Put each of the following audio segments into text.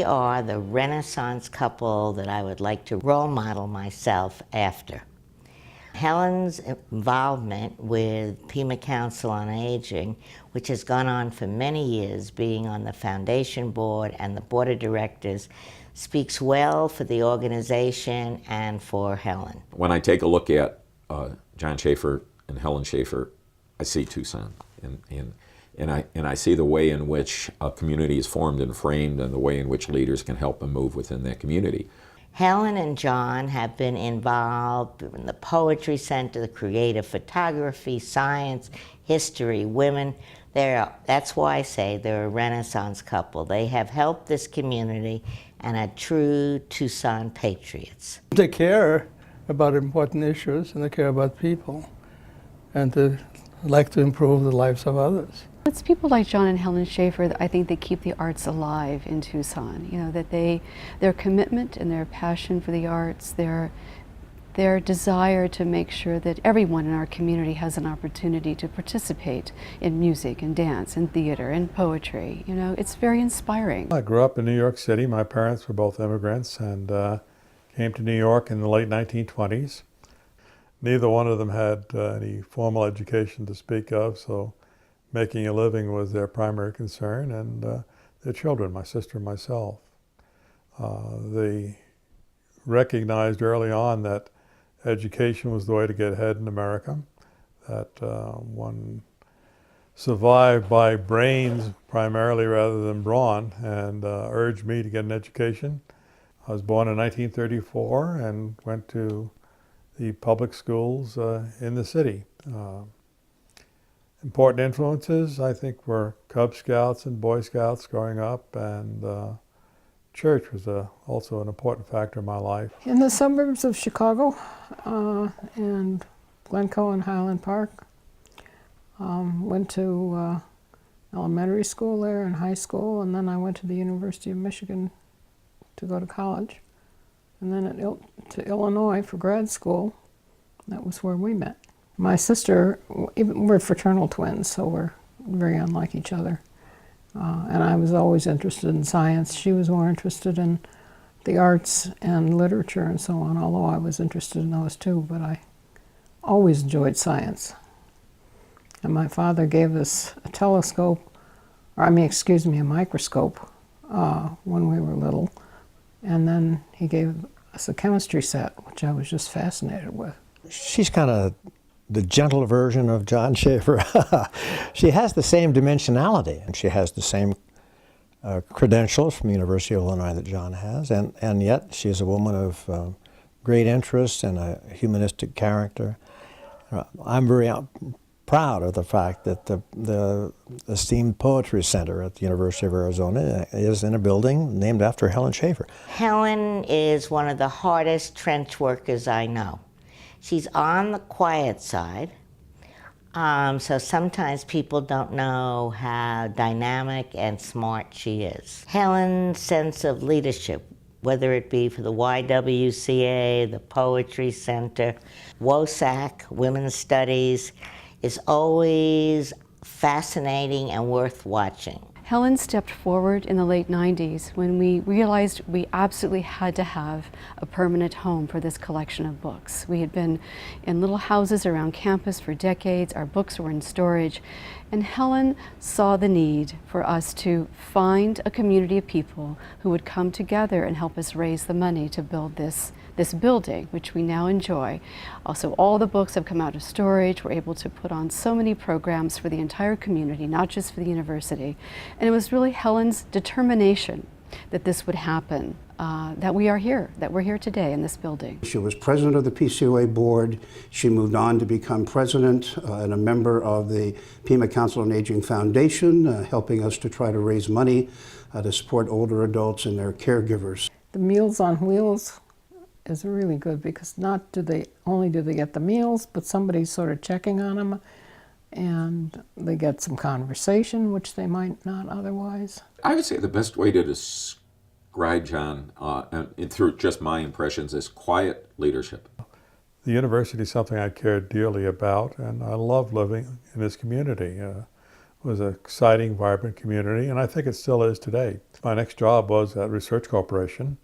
are the Renaissance couple that I would like to role model myself after. Helen's involvement with Pima Council on Aging, which has gone on for many years, being on the foundation board and the board of directors, speaks well for the organization and for Helen. When I take a look at John Schaefer and Helen Schaefer, I see Tucson, and I see the way in which a community is formed and framed, and the way in which leaders can help and move within that community. Helen and John have been involved in the Poetry Center, the creative photography, science, history, women. That's why I say they're a Renaissance couple. They have helped this community and are true Tucson patriots. They care about important issues, and they care about people, and they like to improve the lives of others. It's people like John and Helen Schaefer that I think that keep the arts alive in Tucson. You know, that their commitment and their passion for the arts, their desire to make sure that everyone in our community has an opportunity to participate in music and dance and theater and poetry. You know, it's very inspiring. I grew up in New York City. My parents were both immigrants and came to New York in the late 1920s. Neither one of them had any formal education to speak of, so making a living was their primary concern, and their children, my sister and myself. They recognized early on that education was the way to get ahead in America, that one survived by brains primarily rather than brawn, and urged me to get an education. I was born in 1934 and went to the public schools in the city. Important influences, I think, were Cub Scouts and Boy Scouts growing up, and church was also an important factor in my life. In the suburbs of Chicago, and Glencoe and Highland Park. Went to elementary school there and high school, and then I went to the University of Michigan to go to college. And then to Illinois for grad school. That was where we met. My sister, we're fraternal twins, so we're very unlike each other. And I was always interested in science. She was more interested in the arts and literature and so on, although I was interested in those too, but I always enjoyed science. And my father gave us a telescope, a microscope when we were little. And then he gave us a chemistry set, which I was just fascinated with. She's kind of the gentle version of John Schaefer. She has the same dimensionality, and she has the same credentials from the University of Illinois that John has, and yet she's a woman of great interest and a humanistic character. I'm very proud of the fact that the esteemed Poetry Center at the University of Arizona is in a building named after Helen Schaefer. Helen is one of the hardest trench workers I know. She's on the quiet side, so sometimes people don't know how dynamic and smart she is. Helen's sense of leadership, whether it be for the YWCA, the Poetry Center, WOSAC, Women's Studies, is always fascinating and worth watching. Helen stepped forward in the late 90s when we realized we absolutely had to have a permanent home for this collection of books. We had been in little houses around campus for decades, our books were in storage, and Helen saw the need for us to find a community of people who would come together and help us raise the money to build this building, which we now enjoy. Also, all the books have come out of storage. We're able to put on so many programs for the entire community, not just for the university. And it was really Helen's determination that this would happen, that we're here today in this building. She was president of the PCOA board. She moved on to become president and a member of the Pima Council on Aging Foundation, helping us to try to raise money to support older adults and their caregivers. The Meals on Wheels is really good because not only do they get the meals, but somebody's sort of checking on them, and they get some conversation, which they might not otherwise. I would say the best way to describe John, and through just my impressions, is quiet leadership. The university is something I care dearly about, and I love living in this community. was an exciting, vibrant community, and I think it still is today. My next job was at Research Corporation,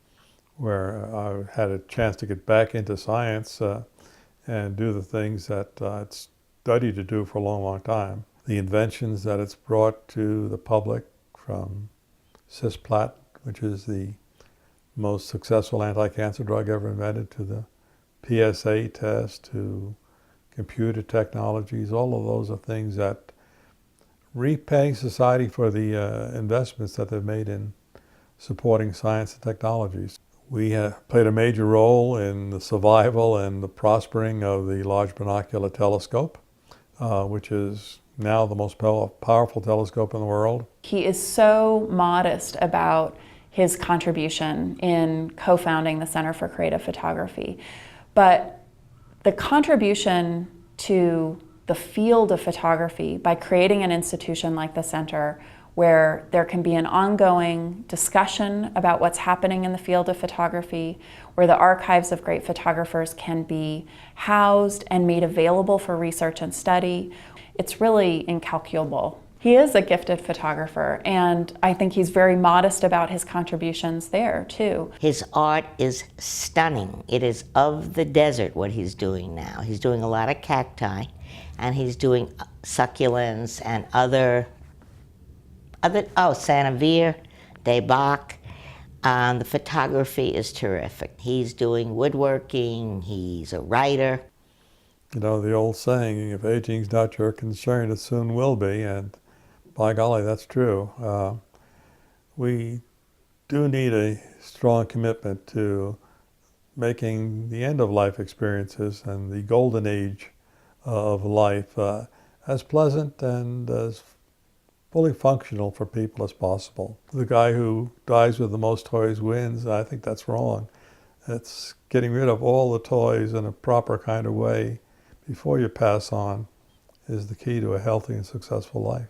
where I had a chance to get back into science and do the things that I'd studied to do for a long, long time. The inventions that it's brought to the public, from Cisplat, which is the most successful anti-cancer drug ever invented, to the PSA test, to computer technologies. All of those are things that repaying society for the investments that they've made in supporting science and technologies. We played a major role in the survival and the prospering of the Large Binocular Telescope, which is now the most powerful telescope in the world. He is so modest about his contribution in co-founding the Center for Creative Photography. But the contribution to the field of photography by creating an institution like the Center, where there can be an ongoing discussion about what's happening in the field of photography, where the archives of great photographers can be housed and made available for research and study, it's really incalculable. He is a gifted photographer, and I think he's very modest about his contributions there, too. His art is stunning. It is of the desert, what he's doing now. He's doing a lot of cacti, and he's doing succulents and other Sanavir, Debach. The photography is terrific. He's doing woodworking, he's a writer. You know, the old saying, if aging's not your concern, it soon will be, and by golly, that's true. We do need a strong commitment to making the end-of-life experiences and the golden age of life as pleasant and as fully functional for people as possible. The guy who dies with the most toys wins. I think that's wrong. It's getting rid of all the toys in a proper kind of way before you pass on is the key to a healthy and successful life.